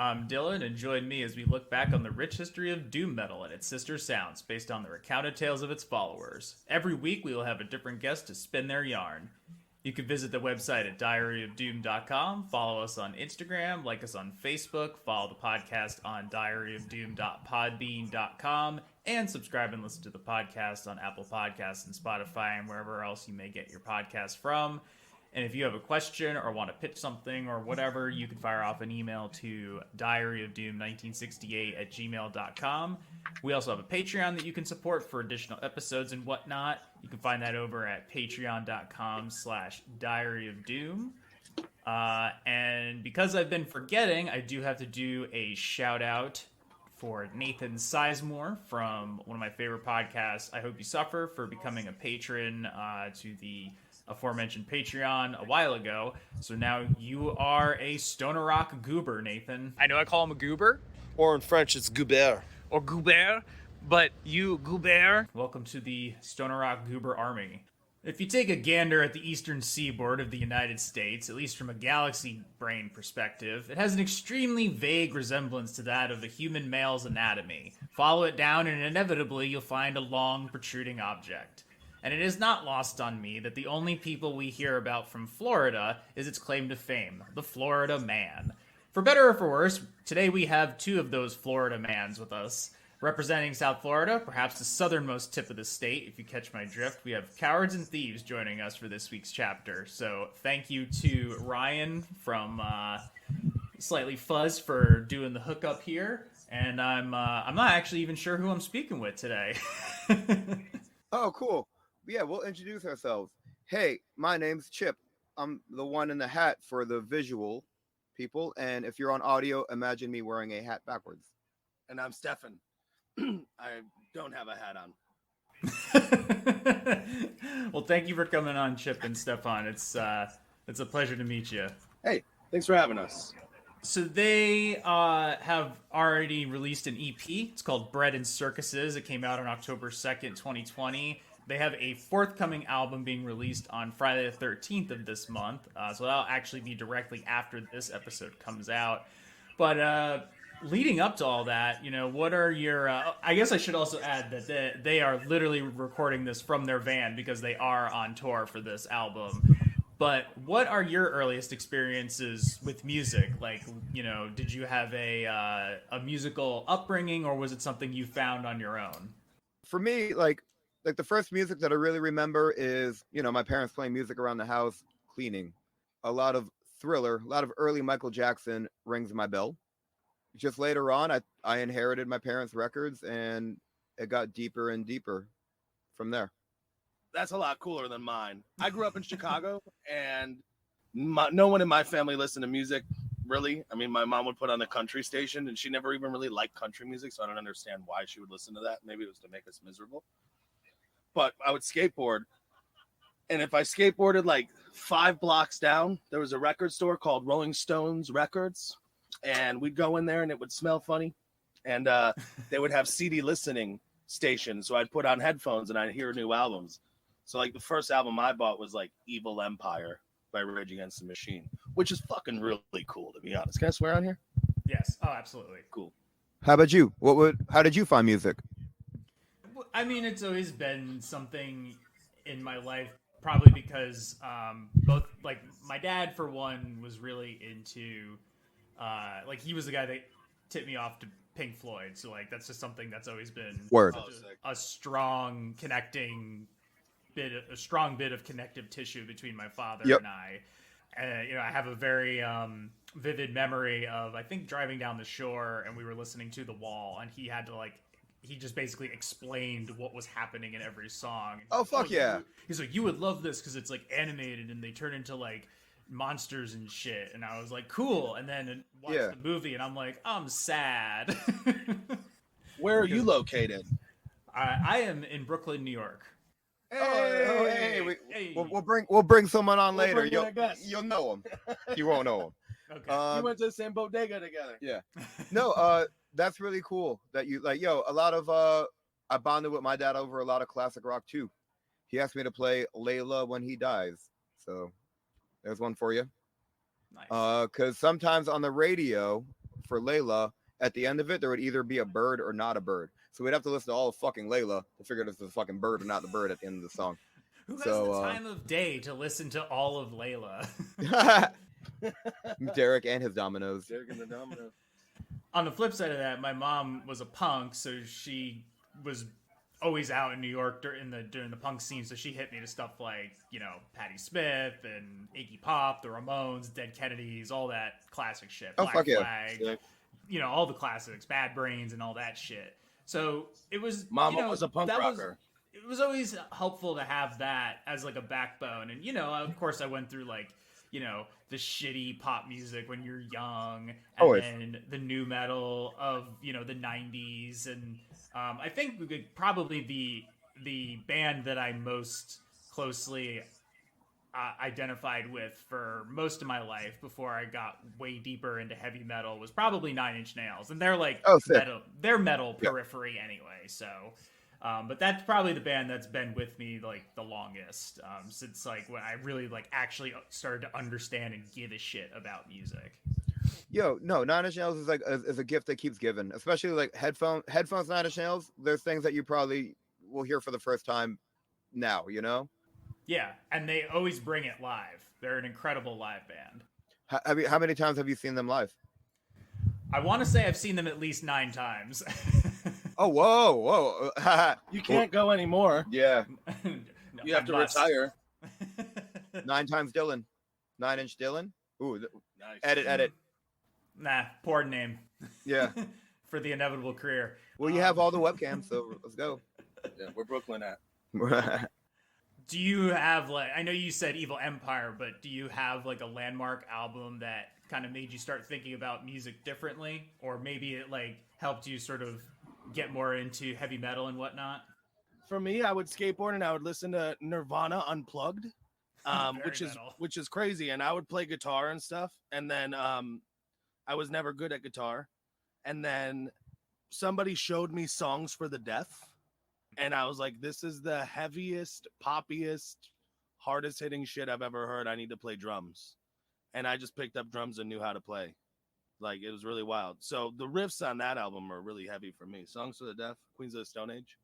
I'm Dylan, and join me as we look back on the rich history of doom metal and its sister sounds based on the recounted tales of its followers. Every week, we will have a different guest to spin their yarn. You can visit the website at diaryofdoom.com, follow us on Instagram, like us on Facebook, follow the podcast on diaryofdoom.podbean.com, and subscribe and listen to the podcast on Apple Podcasts and Spotify and wherever else you may get your podcast from. And if you have a question or want to pitch something or whatever, you can fire off an email to diaryofdoom1968@gmail.com. We also have a Patreon that you can support for additional episodes and whatnot. You can find that over at patreon.com/diaryofdoom. And because I've been forgetting, I do have to do a shout out for Nathan Sizemore from one of my favorite podcasts, I Hope You Suffer, for becoming a patron to the aforementioned Patreon a while ago. So now you are a Stoner Rock goober, Nathan. I know I call him a goober. Or in French, it's goubert. Or goober, but you goober. Welcome to the Stoner Rock goober army. If you take a gander at the eastern seaboard of the United States, at least from a galaxy brain perspective, it has an extremely vague resemblance to that of the human male's anatomy. Follow it down and inevitably you'll find a long, protruding object. And it is not lost on me that the only people we hear about from Florida is its claim to fame, the Florida Man. For better or for worse, today we have two of those Florida Mans with us. Representing South Florida, perhaps the southernmost tip of the state, if you catch my drift, we have Cowards and Thieves joining us for this week's chapter. So thank you to Ryan from Slightly Fuzz for doing the hookup here. And I'm not actually even sure who I'm speaking with today. Oh, cool. Yeah, we'll introduce ourselves. Hey, my name's Chip. I'm the one in the hat for the visual people. And if you're on audio, imagine me wearing a hat backwards. And I'm Stefan. I don't have a hat on. Well, thank you for coming on, Chip and Stefan. It's a pleasure to meet you. Hey, thanks for having us. So they have already released an EP. It's called Bread and Circuses. It came out on October 2nd, 2020. They have a forthcoming album being released on Friday the 13th of this month. So that'll actually be directly after this episode comes out. But leading up to all that, you know, what are your... I guess I should also add that they are literally recording this from their van because they are on tour for this album. But what are your earliest experiences with music? Like, you know, did you have a musical upbringing, or was it something you found on your own? For me, like the first music that I really remember is, you know, my parents playing music around the house, cleaning. A lot of Thriller, a lot of early Michael Jackson rings my bell. Just later on, I inherited my parents' records, and it got deeper and deeper from there. That's a lot cooler than mine. I grew up in Chicago, and no one in my family listened to music, really. I mean, my mom would put on the country station, and she never even really liked country music, so I don't understand why she would listen to that. Maybe it was to make us miserable. But I would skateboard, and if I skateboarded like 5 blocks down, there was a record store called Rolling Stones Records, and we'd go in there, and it would smell funny, and they would have CD listening stations, so I'd put on headphones, and I'd hear new albums. So, like, the first album I bought was, like, Evil Empire by Rage Against the Machine, which is fucking really cool, to be honest. Can I swear on here? Yes. Oh, absolutely. Cool. How about you? How did you find music? I mean, it's always been something in my life, probably because both, like, my dad, for one, was really into, like, he was the guy that tipped me off to Pink Floyd. So, like, that's just something that's always been a strong connecting bit, a strong bit of connective tissue between my father and I. And, you know, I have a very vivid memory of, I think, driving down the shore, and we were listening to The Wall, and he had to, like, he just basically explained what was happening in every song. Oh, fuck yeah. He's like, you would love this because it's, like, animated, and they turn into, like, monsters and shit. And I was like, cool. And then watched the movie, and I'm like, I'm sad. Where are you located? I am in Brooklyn, New York. Hey. We'll bring someone on later. You'll know him. You won't know him. Okay. You went to the same bodega together. Yeah. No, that's really cool that you like. Yo, a lot of I bonded with my dad over a lot of classic rock too. He asked me to play Layla When He Dies. So there's one for you. Nice. Because sometimes on the radio, for Layla, at the end of it, there would either be a bird or not a bird. So we'd have to listen to all of fucking Layla to figure out if it's a fucking bird or not the bird at the end of the song. Who has the time of day to listen to all of Layla? Derek and his dominoes. Derek and the dominoes. On the flip side of that, my mom was a punk, so she was always out in New York during the punk scene. So she hit me to stuff like, you know, Patti Smith and Iggy Pop, the Ramones, Dead Kennedys, all that classic shit. Oh, Black fuck yeah. Flag, you know, all the classics, Bad Brains, and all that shit. So it was. Mama was a punk rocker. It was always helpful to have that as like a backbone, and you know, of course, I went through like, you know, the shitty pop music when you're young, and then the new metal of, you know, the 90s. And I think we could probably the band that I most closely identified with for most of my life before I got way deeper into heavy metal was probably Nine Inch Nails. And they're like metal periphery anyway. So, but that's probably the band that's been with me like the longest, since like when I really like actually started to understand and give a shit about music. Yo, no, Nine Inch Nails is like is a gift that keeps giving, especially like headphones. Nine Inch Nails. There's things that you probably will hear for the first time now. You know. Yeah, and they always bring it live. They're an incredible live band. How many times have you seen them live? I want to say I've seen them at least 9 times. Oh, whoa. You can't go anymore. Yeah. No, You have to retire. 9 times Dylan. 9 Inch Dylan. Ooh, Nice. edit. Nah, poor name. Yeah. For the inevitable career. Well, you have all the webcams, so let's go. Yeah, where Brooklyn at? Do you have, like, I know you said Evil Empire, but do you have like a landmark album that kind of made you start thinking about music differently? Or maybe it like helped you sort of get more into heavy metal and whatnot? For me, I would skateboard and I would listen to Nirvana Unplugged, which is crazy. And I would play guitar and stuff. And then I was never good at guitar. And then somebody showed me Songs for the Deaf. And I was like, this is the heaviest, poppiest, hardest hitting shit I've ever heard. I need to play drums. And I just picked up drums and knew how to play. Like, it was really wild. So the riffs on that album are really heavy for me. Songs for the Deaf, Queens of the Stone Age.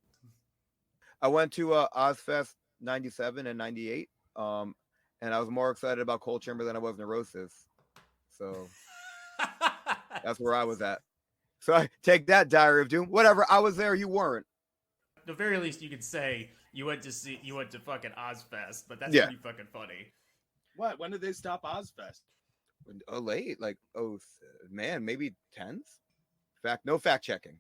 I went to Ozzfest 97 and 98. And I was more excited about Cold Chamber than I was Neurosis. So that's where I was at. So I take that, Diary of Doom. Whatever, I was there, you weren't. At the very least, you could say you went to fucking Ozzfest, but that's pretty fucking funny. What? When did they stop Ozzfest? Late, like man, maybe 10s. No fact checking.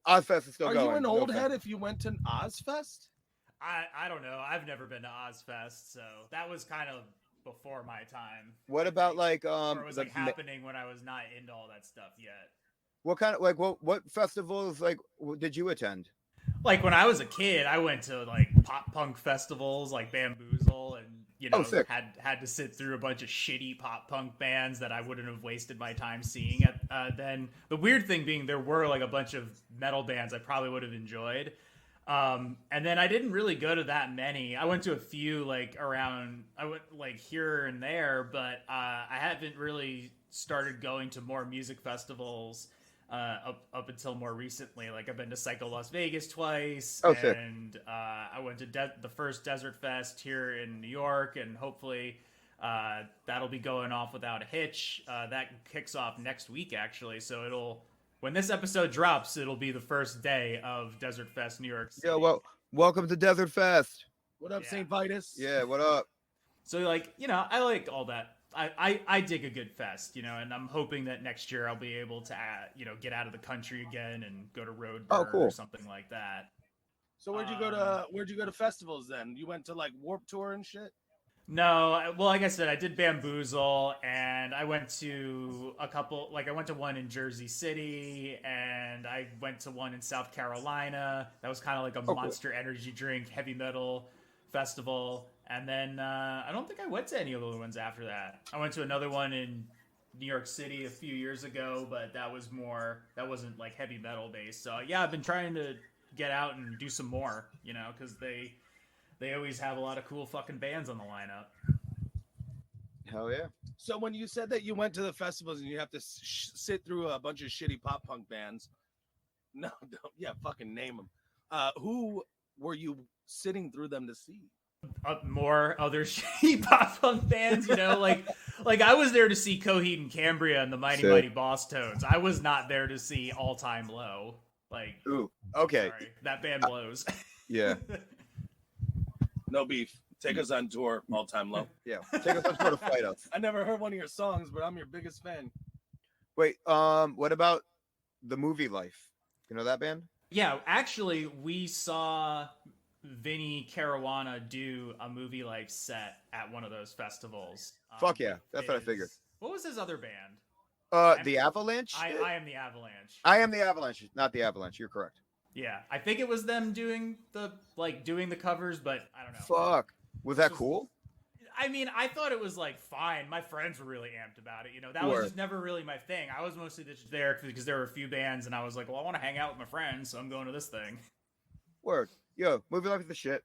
Ozzfest is still going. Are you an old head if you went to Ozzfest? I don't know. I've never been to Ozzfest, so that was kind of before my time. What about like or it was like happening when I was not into all that stuff yet. What kind of like what festivals like did you attend? Like when I was a kid, I went to like pop punk festivals like Bamboozle, and you know had to sit through a bunch of shitty pop punk bands that I wouldn't have wasted my time seeing. Then the weird thing being there were like a bunch of metal bands I probably would have enjoyed. And then I didn't really go to that many. I went to a few like around, I went like here and there, but I haven't really started going to more music festivals up until more recently. Like I've been to Psycho Las Vegas twice, and I went to the first Desert Fest here in New York, and hopefully that'll be going off without a hitch. That kicks off next week actually, so when this episode drops, it'll be the first day of Desert Fest New York City. Yeah, well, welcome to Desert Fest. What up, St. Vitus? Yeah, what up? So like, you know, I like all that. I dig a good fest, you know, and I'm hoping that next year I'll be able to, you know, get out of the country again and go to Roadburn or something like that. So where'd you go to festivals then? You went to like Warped Tour and shit? No, well, like I said, I did Bamboozle, and I went to a couple, like I went to one in Jersey City, and I went to one in South Carolina. That was kind of like a Monster Energy drink, heavy metal festival. And then I don't think I went to any of the other ones after that. I went to another one in New York City a few years ago, but that wasn't like heavy metal based. So yeah, I've been trying to get out and do some more, you know, because they always have a lot of cool fucking bands on the lineup. Hell yeah. So when you said that you went to the festivals and you have to sit through a bunch of shitty pop punk bands, no, yeah, fucking name them. Who were you sitting through them to see? More other shitty pop punk bands, like I was there to see Coheed and Cambria and the Mighty Sick. Mighty Boss Tones. I was not there to see All Time Low. Like, Ooh, okay. sorry, that band blows. Yeah. No beef. Take us on tour, All Time Low. Yeah. Take us on tour to fight us. I never heard one of your songs, but I'm your biggest fan. Wait, what about The Movie Life? You know that band? Yeah, actually, we saw Vinny Caruana do a Movie Life set at one of those festivals. Fuck yeah, that's what I figured. What was his other band? The Avalanche? I Am the Avalanche. I Am the Avalanche, not the Avalanche. You're correct. Yeah, I think it was them doing the covers, but I don't know. Fuck. Was that cool? I mean, I thought it was like fine. My friends were really amped about it. That was just never really my thing. I was mostly just there because there were a few bands, and I was like, well, I want to hang out with my friends, so I'm going to this thing. Word. Yo, Movie Life is the shit.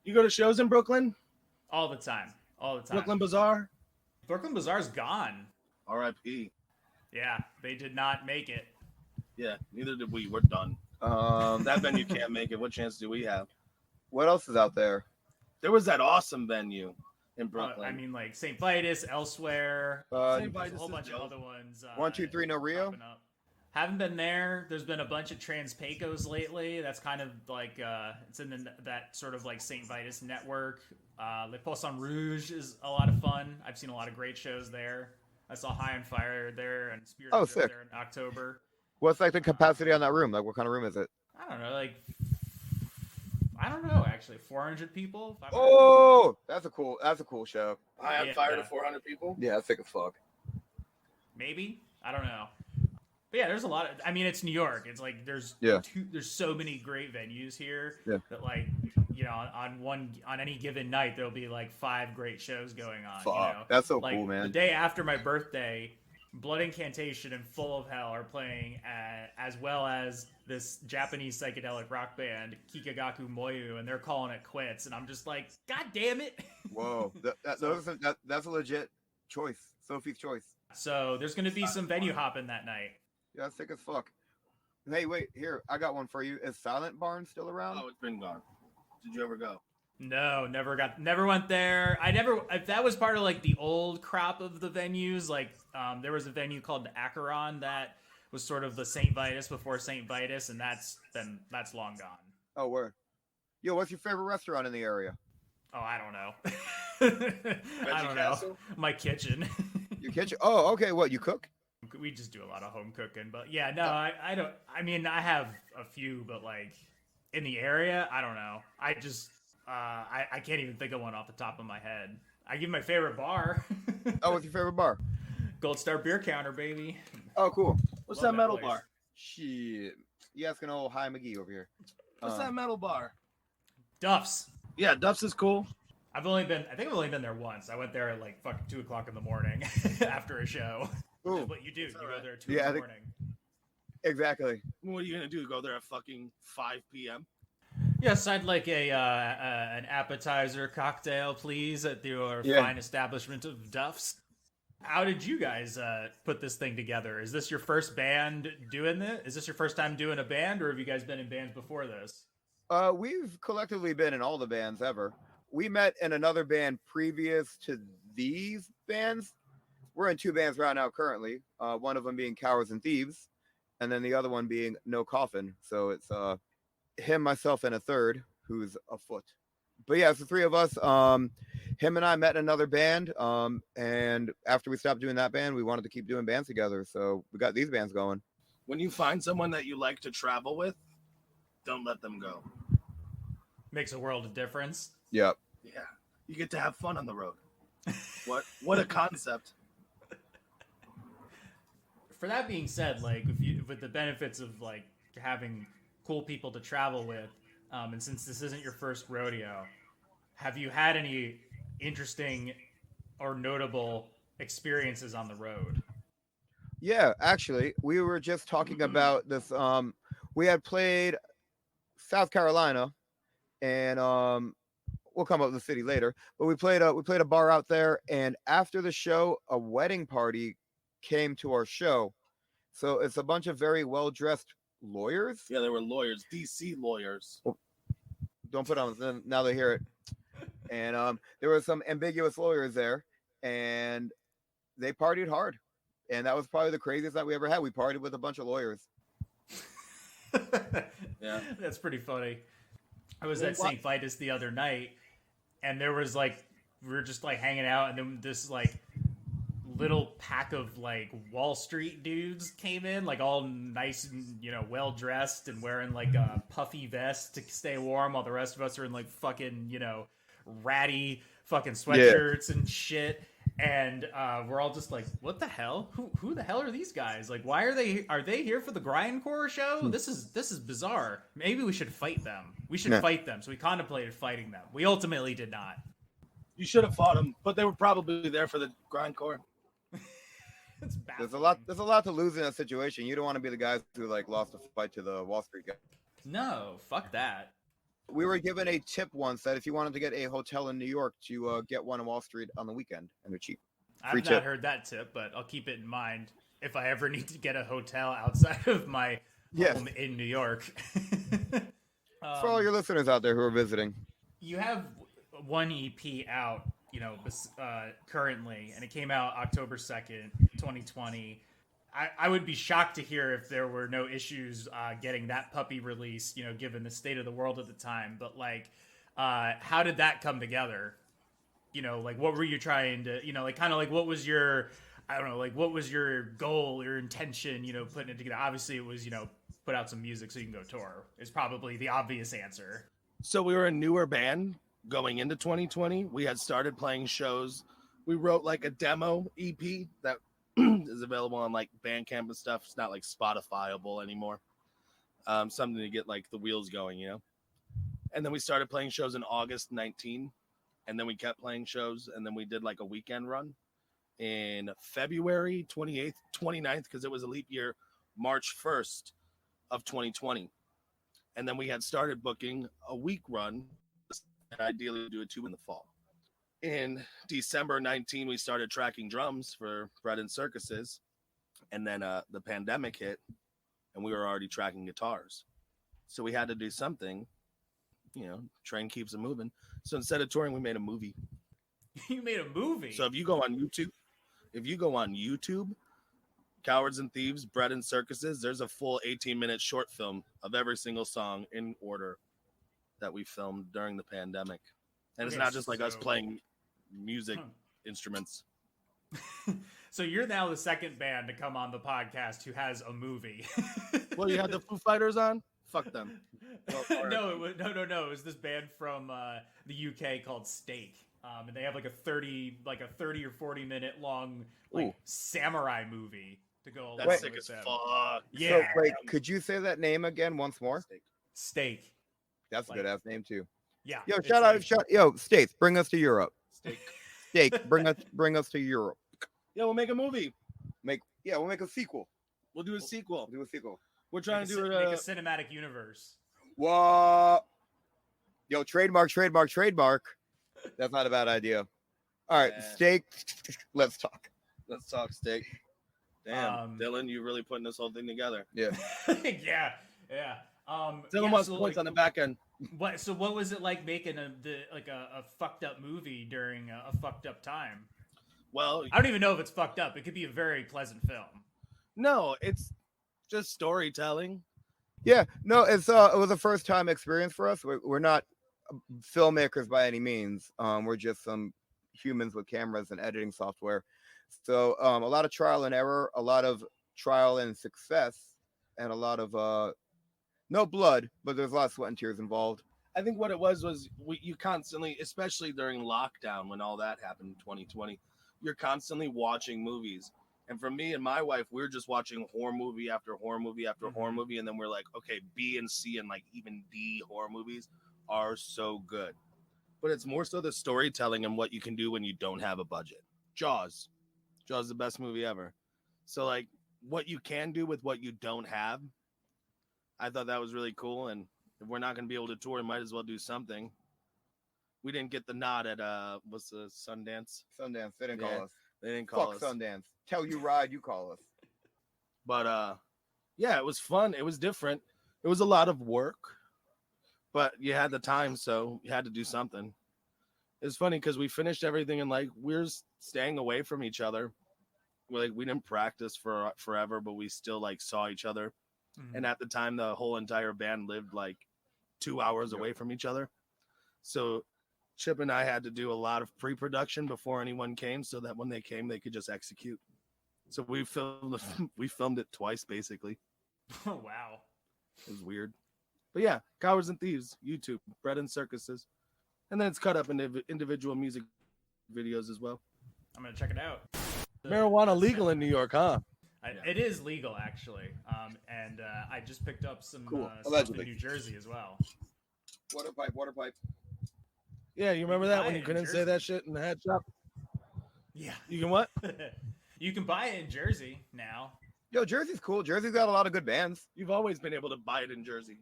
You go to shows in Brooklyn? All the time. Brooklyn Bazaar? Brooklyn Bazaar's gone. R.I.P. Yeah, they did not make it. Yeah, neither did we. We're done. That venue can't make it. What chance do we have? What else is out there? There was that awesome venue in Brooklyn. I mean, like St. Vitus, Elsewhere, St. there's Vitus a whole is bunch dope. of other ones. 1, 2, 3, no Rio? popping up. Haven't been there. There's been a bunch of Trans Pecos lately. That's kind of like it's in that sort of like St. Vitus network. Le Poisson Rouge is a lot of fun. I've seen a lot of great shows there. I saw High on Fire there and Spirit sick. there in October. What's like the capacity on that room? Like, what kind of room is it? I don't know, I don't know actually. 400 people. 500 Oh, that's a cool show. High on Fire to 400 people? Yeah, that's sick as fuck. maybe. I don't know. But yeah, there's a lot of. I mean, it's New York. It's like there's so many great venues here that like on any given night there'll be like 5 great shows going on. Fuck, that's so like, cool, man. The day after my birthday, Blood Incantation and Full of Hell are playing as well as this Japanese psychedelic rock band Kikagaku Moyu, and they're calling it quits. And I'm just like, God damn it! Whoa, that's a legit choice. Sophie's choice. So there's going to be some venue hopping that night. Yeah, that's sick as fuck. Hey, wait, here, I got one for you. Is Silent Barn still around? Oh, it's been gone. Did you ever go? No, never went there. That was part of like the old crop of the venues. Like, there was a venue called the Acheron that was sort of the St. Vitus before St. Vitus, and that's long gone. Oh, word. Yo, what's your favorite restaurant in the area? Oh, I don't know. I don't know. Castle? My kitchen. Your kitchen? Oh, okay. What, you cook? We just do a lot of home cooking, but yeah, no, I don't. I mean, I have a few, but like in the area, I don't know. I just I can't even think of one off the top of my head. I give my favorite bar. Oh, what's your favorite bar? Gold Star Beer Counter, baby. Oh, cool. What's Love that that metal place. bar? Shit. You asking old Hi McGee over here. What's that metal bar? Duff's. Yeah, Duff's is cool. I think I've only been there once. I went there at like fucking 2:00 in the morning after a show. Ooh. What you do? You go right. there at 2 Yeah, I in the think- morning. Exactly. What are you gonna do? Go there at fucking 5 p.m.? Yes, I'd like an appetizer cocktail, please, at your fine establishment of Duff's. How did you guys put this thing together? Is this your first band doing this? Is this your first time doing a band, or have you guys been in bands before this? We've collectively been in all the bands ever. We met in another band previous to these bands. We're in 2 bands right now currently. One of them being Cowards and Thieves, and then the other one being No Coffin. So it's him, myself, and a third who's afoot. But yeah, it's the 3 of us. Him and I met in another band, and after we stopped doing that band, we wanted to keep doing bands together. So we got these bands going. When you find someone that you like to travel with, don't let them go. Makes a world of difference. Yep. Yeah, you get to have fun on the road. What a concept. For that being said, like with the benefits of like having cool people to travel with, and since this isn't your first rodeo, have you had any interesting or notable experiences on the road? Yeah, actually, we were just talking about this. We had played South Carolina, and we'll come up with the city later. But we played a bar out there, and after the show, a wedding party came to our show. So it's a bunch of very well dressed lawyers. Yeah, they were lawyers, DC lawyers. Don't put on. Now they hear it. And there were some ambiguous lawyers there, and they partied hard. And that was probably the craziest night we ever had. We partied with a bunch of lawyers. Yeah, that's pretty funny. I was at St. Vitus the other night, and there was like, we were just like hanging out, and then this like little pack of like Wall Street dudes came in, like all nice and, you know, well dressed and wearing like a puffy vest to stay warm, while the rest of us are in like fucking, you know, ratty fucking sweatshirts and shit. And we're all just like, what the hell? Who the hell are these guys? Like, why are they here for the grindcore show? This is bizarre. Maybe we should fight them. We should fight them. So we contemplated fighting them. We ultimately did not. you should have fought them, but they were probably there for the grindcore. There's a lot to lose in that situation. You don't want to be the guys who like lost a fight to the Wall Street guy. No, fuck that. We were given a tip once that if you wanted to get a hotel in New York, to get one on Wall Street on the weekend, and they're cheap. I've not heard that tip, but I'll keep it in mind if I ever need to get a hotel outside of my home in New York. For all your listeners out there who are visiting, you have one EP out, you know, currently, and it came out October 2nd, 2020. I would be shocked to hear if there were no issues getting that puppy released, you know, given the state of the world at the time. But like, how did that come together? You know, like, what were you trying to, you know, like, kind of like, what was your, I don't know, like, what was your goal, your intention, you know, putting it together? Obviously, it was, you know, put out some music so you can go tour. Is probably the obvious answer. So we were a newer band going into 2020. We had started playing shows. We wrote like a demo EP that is available on like Bandcamp and stuff. It's not like Spotifyable anymore. Something to get like the wheels going, you know. And then we started playing shows in August 19, and then we kept playing shows, and then we did like a weekend run in February 28th, 29th, because it was a leap year, March 1st of 2020. And then we had started booking a week run, and ideally do a 2 in the fall. In December 19, we started tracking drums for Bread and Circuses, and then the pandemic hit, and we were already tracking guitars. So we had to do something, you know, train keeps it moving. So instead of touring, we made a movie. You made a movie? So if you go on YouTube, Cowards and Thieves, Bread and Circuses, there's a full 18-minute short film of every single song in order that we filmed during the pandemic. And it's not just like us playing music instruments. So you're now the second band to come on the podcast who has a movie. Well, you had the Foo Fighters on? Fuck them. No. It was this band from the UK called Steak. And they have like a 30 or 40 minute long like samurai movie to go along That's with sick as them. fuck. Yeah. So, wait, could you say that name again once more? Steak. That's a good ass name too. Yeah. Yo, States, bring us to Europe. Steak, bring us to Europe. Yeah, we'll make a movie. We'll make a sequel. We'll do a sequel. We're Make a cinematic universe. What? Yo, trademark. That's not a bad idea. All right, Steak. Let's talk. Steak. Damn, Dylan, you really putting this whole thing together. Yeah. yeah. Dylan wants points on the back end. What was it like making a fucked up movie during a fucked up time? Well, I don't even know if it's fucked up. It could be a very pleasant film. No, it's just storytelling. Yeah, no, it was a first time experience for us. We're not filmmakers by any means. We're just some humans with cameras and editing software. So a lot of trial and error, a lot of trial and success, and a lot of no blood, but there's a lot of sweat and tears involved. I think what it was you constantly, especially during lockdown when all that happened in 2020, you're constantly watching movies. And for me and my wife, we're just watching horror movie after horror movie after horror movie. And then we're like, okay, B and C and like even D horror movies are so good. But it's more so the storytelling and what you can do when you don't have a budget. Jaws is the best movie ever. So like what you can do with what you don't have, I thought that was really cool. And if we're not going to be able to tour, we might as well do something. we didn't get the nod at what's the Sundance? Sundance. They didn't Yeah, call us. They didn't call Fuck us. Sundance. Tell you ride, you call us. But yeah, it was fun. It was different. It was a lot of work, but you had the time, so you had to do something. It's funny because we finished everything and like we're staying away from each other. We didn't practice for forever, but we still like saw each other. Mhm. And at the time, the whole entire band lived like 2 hours away from each other. So Chip and I had to do a lot of pre-production before anyone came, so that when they came, they could just execute. So we filmed it twice, basically. Oh, wow. It was weird. But yeah, Cowards and Thieves, YouTube, Bread and Circuses. And then it's cut up into individual music videos as well. I'm going to check it out. Marijuana legal in New York, huh? It is legal, actually. And I just picked up some Cool. stuff Allegedly. in New Jersey as well. Water pipe. Yeah, you remember that buy when it you in couldn't say Jersey. that shit in the head shop? Yeah. You can what? You can buy it in Jersey now. Yo, Jersey's cool. Jersey's got a lot of good bands. You've always been able to buy it in Jersey.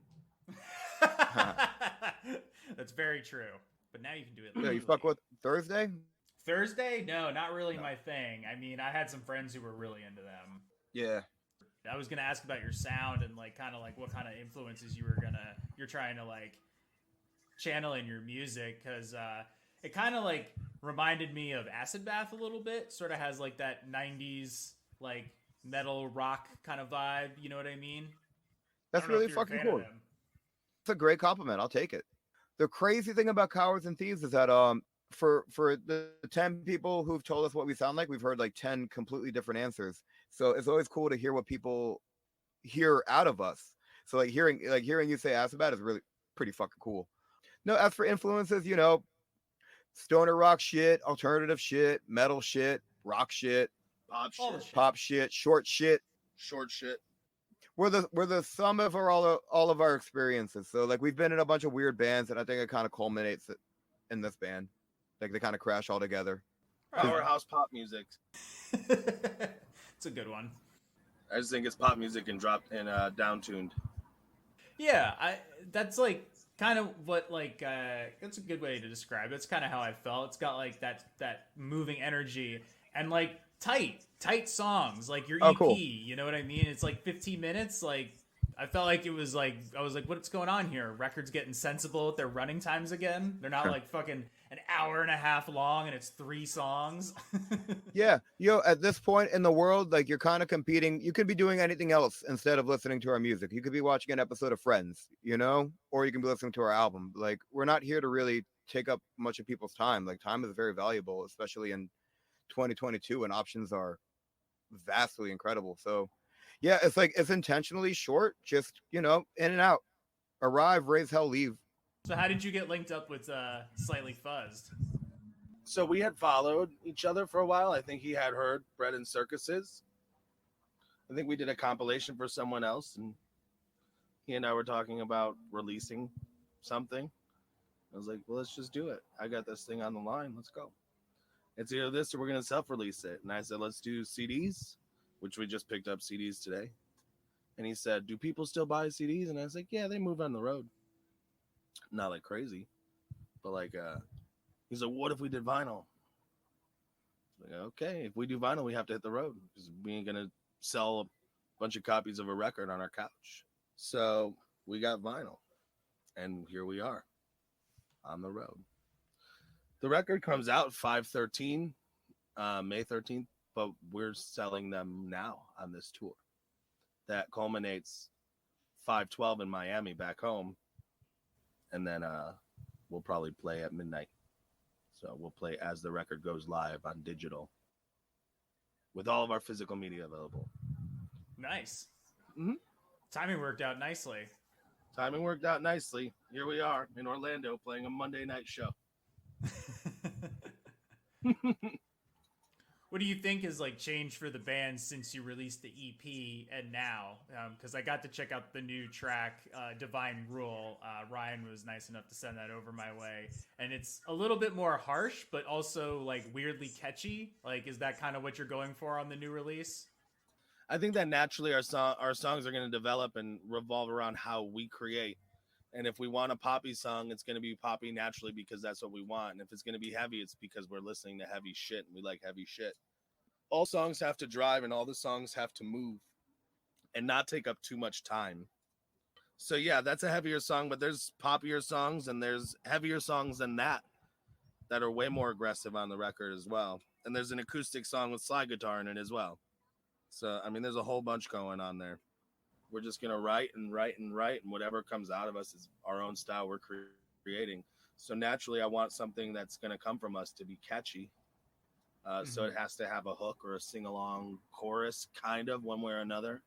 That's very true. But now you can do it Yo, legally. you fuck with Thursday? Thursday? No, not really my thing. I mean, I had some friends who were really into them. Yeah. I was gonna ask about your sound and like kind of like what kind of influences you're trying to like channel in your music, because it kind of like reminded me of Acid Bath a little bit. Sort of has like that 90s like metal rock kind of vibe. You know what I mean? That's I don't know really if you're a fucking fan of cool. them. It's a great compliment. I'll take it. The crazy thing about Cowards and Thieves is that for the 10 people who've told us what we sound like, we've heard like 10 completely different answers. So it's always cool to hear what people hear out of us. So like hearing you say Acid Bath is really pretty fucking cool. No, as for influences, you know, stoner rock shit, alternative shit, metal shit, rock shit, Pop All the shit, shit. pop shit, short shit. short shit. We're the sum of all of our experiences. So like we've been in a bunch of weird bands, and I think it kind of culminates in this band. Like they kind of crash all together. Powerhouse pop music. It's a good one. I just think it's pop music and dropped and downtuned. Yeah, that's like kind of what like that's a good way to describe it. It's kind of how I felt. It's got like that moving energy and like tight songs, like your EP. Oh, cool. You know what I mean? It's like 15 minutes. Like I felt like it was like I was like, what's going on here? Records getting sensible with their running times again. They're not like fucking an hour and a half long and it's 3 songs. Yeah, at this point in the world, like you're kind of competing. You could be doing anything else instead of listening to our music. You could be watching an episode of Friends, or you can be listening to our album. Like we're not here to really take up much of people's time. Like time is very valuable, especially in 2022, when options are vastly incredible. So yeah, it's intentionally short, just in and out, arrive, raise hell, leave. So how did you get linked up with Slightly Fuzzed? So we had followed each other for a while. I think he had heard Bread and Circuses. I think we did a compilation for someone else, and he and I were talking about releasing something. I was like, well, let's just do it. I got this thing on the line. Let's go. It's either this or we're going to self-release it. And I said, let's do CDs, which we just picked up CDs today. And he said, do people still buy CDs? And I was like, yeah, they move on the road. Not like crazy, but like, he's like, what if we did vinyl? Like, okay, if we do vinyl, we have to hit the road because we ain't going to sell a bunch of copies of a record on our couch. So we got vinyl, and here we are on the road. The record comes out 5/13, May 13th, but we're selling them now on this tour. That culminates 5/12 in Miami back home, and then we'll probably play at midnight. So we'll play as the record goes live on digital with all of our physical media available. Nice. Mhm. Timing worked out nicely. Timing worked out nicely. Here we are in Orlando playing a Monday night show. What do you think has like changed for the band since you released the EP and now? Because I got to check out the new track, Divine Rule. Ryan was nice enough to send that over my way, and it's a little bit more harsh, but also like weirdly catchy. Like, is that kind of what you're going for on the new release? I think that naturally our songs are going to develop and revolve around how we create And if we want a poppy song, it's going to be poppy naturally because that's what we want. And if it's going to be heavy, it's because we're listening to heavy shit and we like heavy shit. All songs have to drive and all the songs have to move and not take up too much time. So yeah, that's a heavier song, but there's poppier songs and there's heavier songs than that are way more aggressive on the record as well. And there's an acoustic song with slide guitar in it as well. So, I mean, there's a whole bunch going on there. We're just going to write and write and write, and whatever comes out of us is our own style we're creating. So naturally, I want something that's going to come from us to be catchy. So it has to have a hook or a sing-along chorus, kind of, one way or another.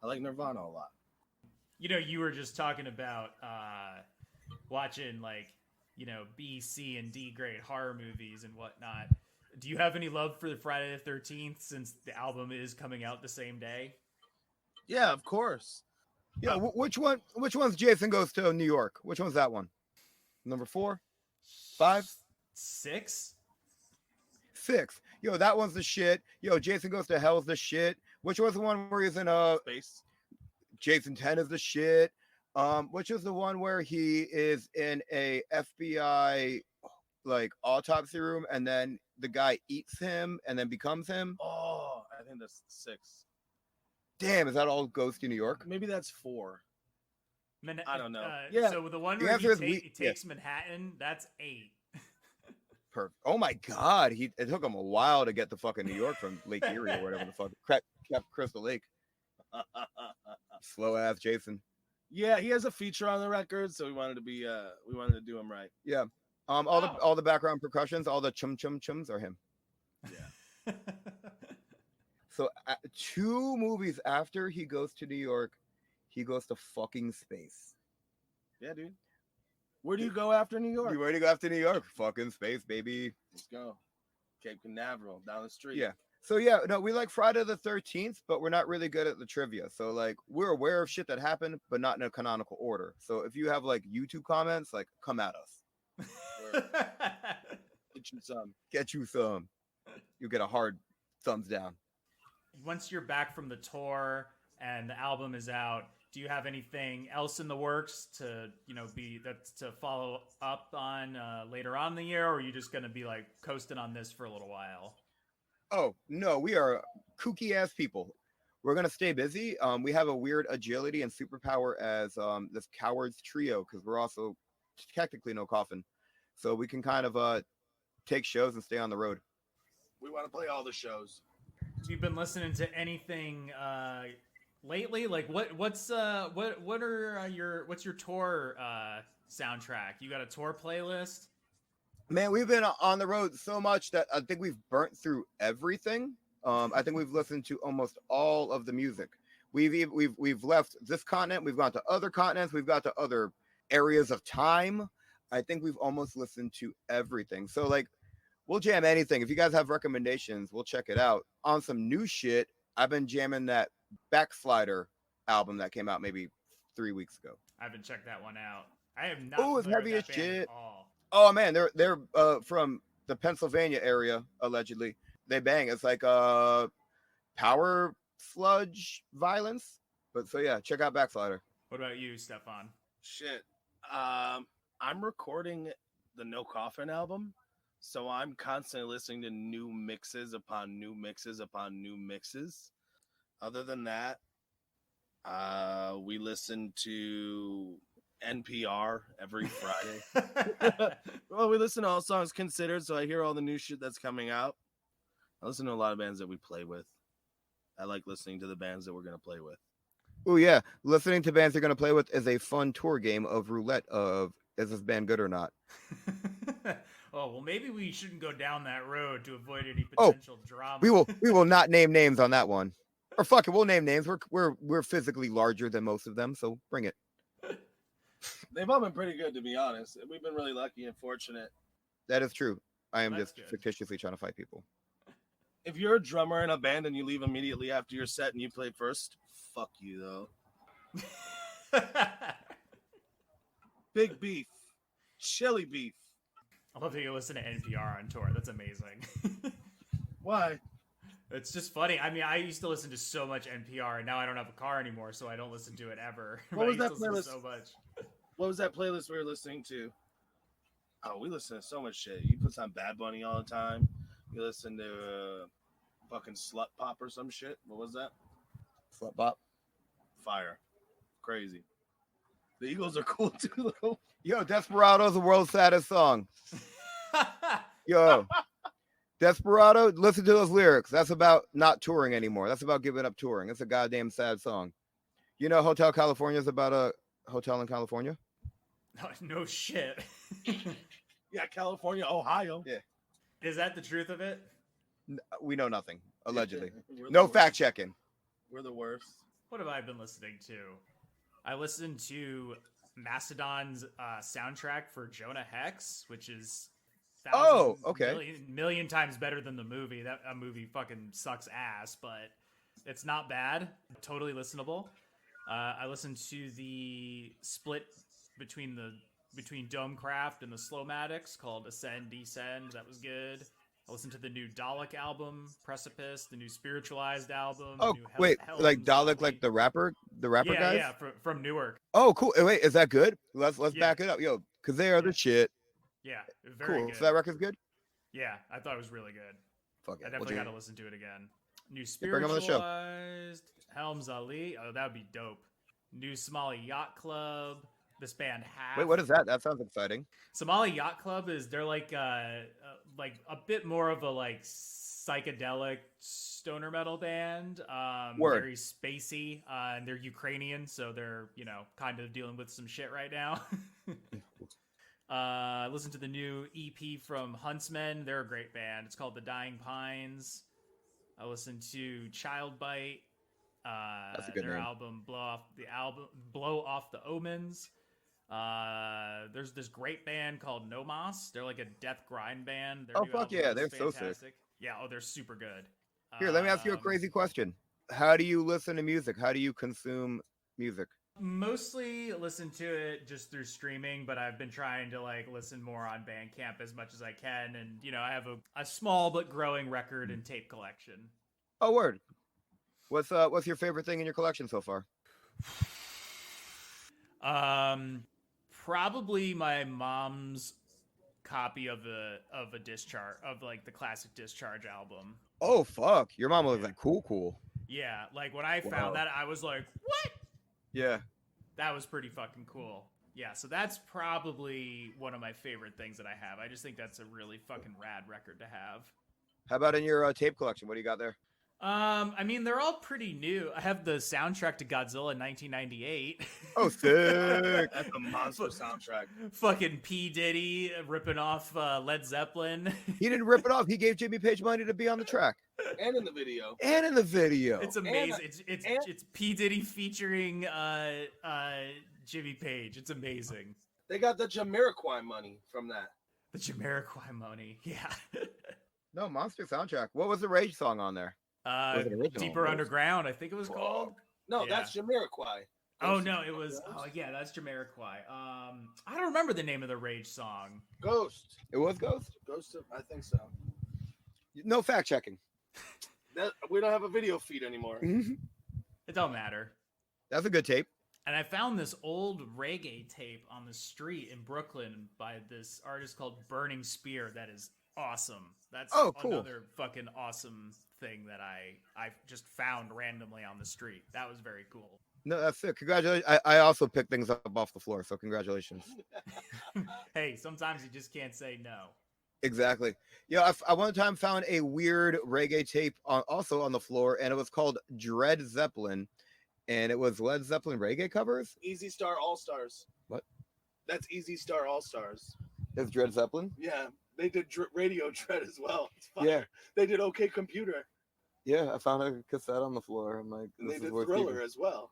I like Nirvana a lot. You know, you were just talking about watching, like, you know, B, C, and D grade horror movies and whatnot. Do you have any love for the Friday the 13th since the album is coming out the same day? Yeah, of course. Yeah, which one's Jason Goes to New York? Which one's that one? Number 4? 5? 6? 6. Yo, that one's the shit. Yo, Jason Goes to Hell's the shit. Which one's the one where he's in Space? Jason 10 is the shit. Which is the one where he is in a FBI like autopsy room and then the guy eats him and then becomes him? Oh, I think that's 6. Damn, is that all Goes to New York? Maybe that's 4. I don't know. Yeah. So the one where he takes Manhattan, that's 8. Perfect. Oh my God, it took him a while to get to fucking New York from Lake Erie or whatever the fuck. Crystal Lake. Slow ass Jason. Yeah, he has a feature on the record, so we wanted to do him right. Yeah. All the background percussions, all the chums are him. Yeah. So 2 movies after he goes to New York, he goes to fucking space. Yeah, dude. Where do you go after New York? Where do you go after New York? Fucking space, baby. Let's go. Cape Canaveral, down the street. Yeah. So yeah, no, we like Friday the 13th, but we're not really good at the trivia. So like we're aware of shit that happened, but not in a canonical order. So if you have like YouTube comments, like come at us. Get you some. Get you some. You get a hard thumbs down. Once you're back from the tour and the album is out, do you have anything else in the works to, you know, to follow up on later on in the year, or are you just going to be like coasting on this for a little while? Oh, no, we are kooky ass people. We're going to stay busy. We have a weird agility and superpower as this cowards trio because we're also technically no coffin. So we can kind of take shows and stay on the road. We want to play all the shows. Have you been listening to anything lately? Like what's your tour soundtrack? You got a tour playlist? Man, we've been on the road so much that I think we've burnt through everything. I think we've listened to almost all of the music. We've left this continent. We've gone to other continents. We've got to other areas of time. I think we've almost listened to everything. So like, we'll jam anything. If you guys have recommendations, we'll check it out. On some new shit, I've been jamming that Backslider album that came out maybe 3 weeks ago. I haven't checked that one out. I have not. Oh, it's heavy as shit. All. Oh man, they're from the Pennsylvania area allegedly. They bang. It's like power sludge violence. But so yeah, check out Backslider. What about you, Stefan? Shit. I'm recording the No Coffin album, so I'm constantly listening to new mixes upon new mixes upon new mixes. Other than that, we listen to NPR every Friday. Well, we listen to All Songs Considered, so I hear all the new shit that's coming out. I listen to a lot of bands that we play with. I like listening to the bands that we're going to play with. Oh yeah, listening to bands you're going to play with is a fun tour game of roulette of is this band good or not. Oh, well, maybe we shouldn't go down that road to avoid any potential drama. We will not name names on that one. Or fuck it, we'll name names. We're physically larger than most of them, so bring it. They've all been pretty good, to be honest. We've been really lucky and fortunate. That is true. I am That's just good. fictitiously trying to fight people. If you're a drummer in a band and you leave immediately after your set and you play first, fuck you, though. Big beef. Chili beef. I love that you listen to NPR on tour. That's amazing. Why? It's just funny. I mean, I used to listen to so much NPR, and now I don't have a car anymore, so I don't listen to it ever. What was I that used to listen playlist? so much. What was that playlist we were listening to? Oh, we listen to so much shit. You put on Bad Bunny all the time. You listen to fucking Slut Pop or some shit. What was that? Slut Bop. Fire. Crazy. The Eagles are cool too, though. Yo, Desperado's the world's saddest song. Yo, Desperado, listen to those lyrics. That's about not touring anymore. That's about giving up touring. It's a goddamn sad song. You know, Hotel California is about a hotel in California? No shit. Yeah, California, Ohio. Yeah. Is that the truth of it? We know nothing, allegedly. We're the No worst. fact checking. We're the worst. What have I been listening to? I listened to Mastodon's soundtrack for Jonah Hex, which is million times better than the movie. That movie fucking sucks ass, but it's not bad. Totally listenable. I listened to the split between Domecraft and the Slowmatics called Ascend Descend. That was good. I listened to the new Dalek album, Precipice, the new Spiritualized album. Oh, the new wait, Hell's like Dalek, Valley. like the rapper guys? Yeah, from Newark. Oh, cool. Wait, is that good? Let's Yeah. back it up. Yo, because they are the shit. Yeah, very Cool. good. So that record's good? Yeah, I thought it was really good. Fuck I it. definitely got to listen to it again. New bring 'em on the show. Spiritualized, Helms Ali. Oh, that would be dope. New Somali Yacht Club. This band Half. Wait, what is that? That sounds exciting. Somali Yacht Club they're like a bit more of a like psychedelic stoner metal band. Word. Very spacey. And they're Ukrainian, so they're kind of dealing with some shit right now. Listen to the new EP from Huntsmen. They're a great band. It's called The Dying Pines. I listened to Child Bite. That's a good their name. album Blow Off the Omens. There's this great band called Nomos. They're like a death grind band. Their Oh, new fuck album yeah, is they're so sick. fantastic. Yeah, they're super good. Here, let me ask you a crazy question. How do you listen to music? How do you consume music? Mostly listen to it just through streaming, but I've been trying to like listen more on Bandcamp as much as I can, and I have a small but growing record and tape collection. Oh, word. What's your favorite thing in your collection so far? Probably my mom's copy of a Discharge, of like the classic Discharge album. Oh, fuck. Your mom was like, cool. Yeah, like when I Wow. found that, I was like, what? Yeah. That was pretty fucking cool. Yeah, so that's probably one of my favorite things that I have. I just think that's a really fucking rad record to have. How about in your tape collection? What do you got there? I mean, they're all pretty new. I have the soundtrack to Godzilla in 1998. Oh, sick. That's a monster soundtrack. Fucking P. Diddy ripping off Led Zeppelin. He didn't rip it off. He gave Jimmy Page money to be on the track And in the video. and in the video. It's amazing. It's P. Diddy featuring Jimmy Page. It's amazing. They got the Jamiroquai money from that. The Jamiroquai money. Yeah. No, monster soundtrack. What was the Rage song on there? Was it original? Deeper Underground, I think it was called. No, Yeah. that's Jamiroquai. Oh no, it was. Oh yeah, that's Jamiroquai. I don't remember the name of the Rage song. Ghost. It was Ghost? Ghost of, I think so. No fact checking. We don't have a video feed anymore. It don't matter. That's a good tape. And I found this old reggae tape on the street in Brooklyn by this artist called Burning Spear. That is awesome. That's cool. Another fucking awesome thing that I just found randomly on the street. That was very cool. No, that's it. Congratulations. I also picked things up off the floor, so congratulations. Hey, sometimes you just can't say no. Exactly. Yeah, I one time found a weird reggae tape also on the floor, and it was called Dread Zeppelin, and it was Led Zeppelin reggae covers. Easy Star All Stars. What? That's Easy Star All Stars. It's Dread Zeppelin? Yeah, they did Radio Dread as well. It's fire. Yeah. They did OK Computer. Yeah, I found a cassette on the floor. I'm like, And this they is did worth Thriller keeping. as well.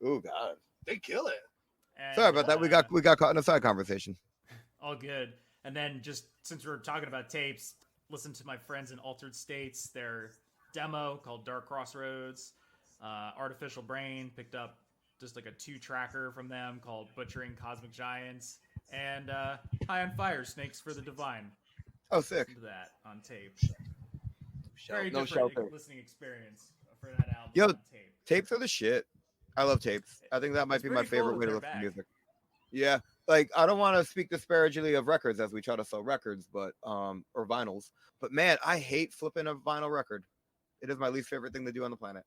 Oh, God. They kill it. And, Sorry about that. We got caught in a side conversation. all good. And then just since we're talking about tapes, listen to my friends in Altered States. Their demo called Dark Crossroads. Artificial Brain picked up just like a 2-tracker from them called Butchering Cosmic Giants. And High on Fire, Snakes for the Divine. Oh, sick. Listen to that on tape. Shel- Very no different shelter. listening experience for that album Yo, on tape. Tapes are the shit. I love tapes. I think that might It's be my pretty cool favorite that way to they're listen to back. music. Yeah. like I don't want to speak disparagingly of records as we try to sell records, but or vinyls. But man, I hate flipping a vinyl record. It is my least favorite thing to do on the planet.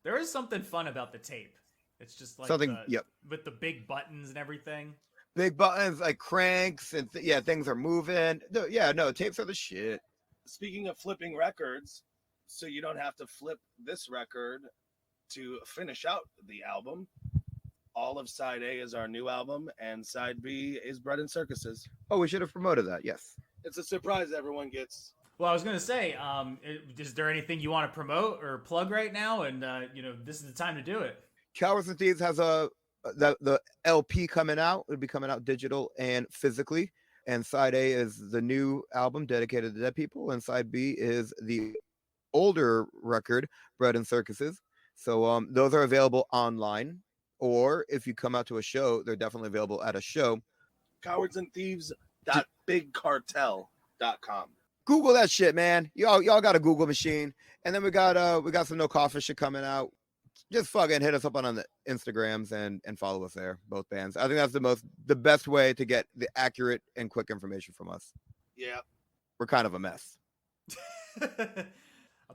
There is something fun about the tape. It's just like Something, yep. with the big buttons and everything. Big buttons like cranks and things are moving. No, tapes are the shit. Speaking of flipping records, so you don't have to flip this record to finish out the album. All of side A is our new album, and side B is Bread and Circuses. Oh, we should have promoted that. Yes. It's a surprise everyone gets. Well, I was gonna say, is there anything you want to promote or plug right now? And this is the time to do it. Cowards and Thieves has the LP coming out. It'll be coming out digital and physically. And side A is the new album dedicated to dead people, and side B is the older record, Bread and Circuses. So those are available online, or if you come out to a show, they're definitely available at a show. cowardsandthieves.bigcartel.com. Google that shit, man. Y'all got a Google machine. And then we got some No Coffin shit coming out. Just fucking hit us up on the Instagrams and follow us there, both bands. I think that's the best way to get the accurate and quick information from us. Yeah. We're kind of a mess. A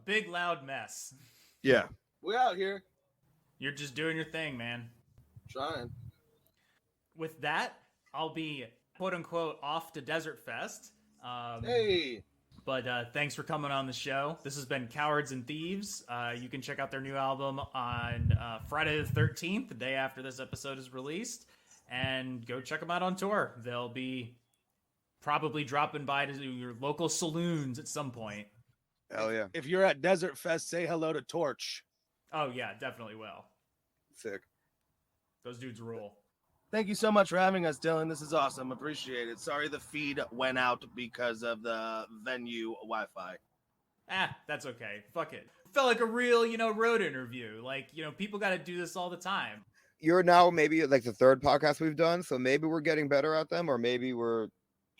big loud mess. Yeah. We out here. You're just doing your thing, man. Trying. With that, I'll be quote unquote off to Desert Fest. Hey. But thanks for coming on the show. This has been Cowards and Thieves. You can check out their new album on Friday the 13th, the day after this episode is released. And go check them out on tour. They'll be probably dropping by to your local saloons at some point. Hell yeah. If you're at Desert Fest, say hello to Torch. Oh, yeah, definitely will. Sick. Those dudes rule. Thank you so much for having us, Dylan. This is awesome. Appreciate it. Sorry the feed went out because of the venue Wi-Fi. That's okay. Fuck it. Felt like a real, road interview. Like, people got to do this all the time. You're now maybe like the third podcast we've done, so maybe we're getting better at them, or maybe we're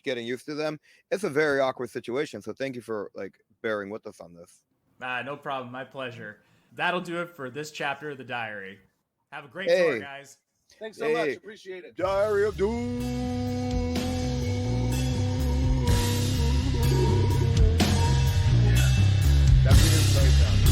getting used to them. It's a very awkward situation, so thank you for bearing with us on this. No problem. My pleasure. That'll do it for this chapter of the diary. Have a great tour, guys. Thanks so much. Appreciate it. Diary of Doom. That's a good place out.